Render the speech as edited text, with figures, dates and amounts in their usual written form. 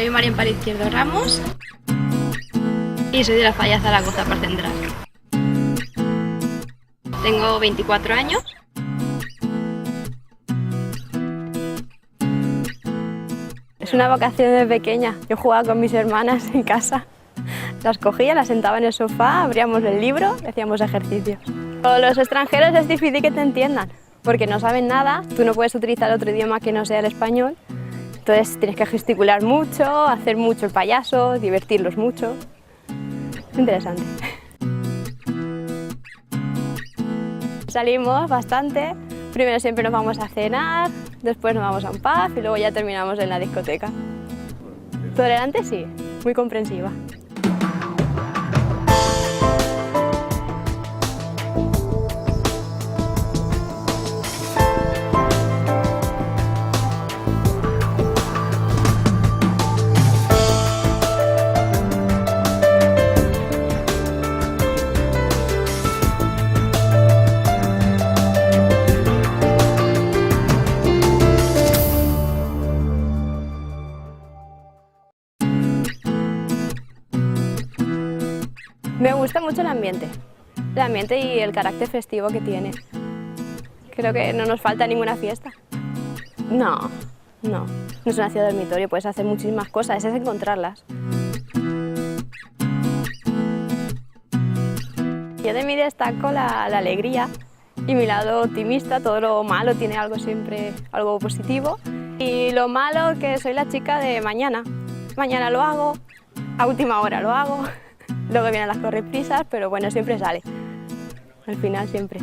Soy María Amparo Izquierdo Ramos y soy de la Falla Zaragoza Park Central. Tengo 24 años. Es una vacación de pequeña. Yo jugaba con mis hermanas en casa. Las cogía, las sentaba en el sofá, abríamos el libro y hacíamos ejercicios. Con los extranjeros es difícil que te entiendan, porque no saben nada, tú no puedes utilizar otro idioma que no sea el español, entonces tienes que gesticular mucho, hacer mucho el payaso, divertirlos mucho. Es interesante. Salimos bastante, primero siempre nos vamos a cenar, después nos vamos a un pub y luego ya terminamos en la discoteca. Tolerante sí, muy comprensiva. Me gusta mucho el ambiente y el carácter festivo que tiene. Creo que no nos falta ninguna fiesta. No es una ciudad dormitorio, puedes hacer muchísimas cosas, es encontrarlas. Yo de mí destaco la alegría y mi lado optimista, todo lo malo tiene algo siempre, algo positivo. Y lo malo que soy la chica de mañana. Mañana lo hago, a última hora lo hago. Luego vienen las correprisas, pero bueno, siempre sale. Al final siempre.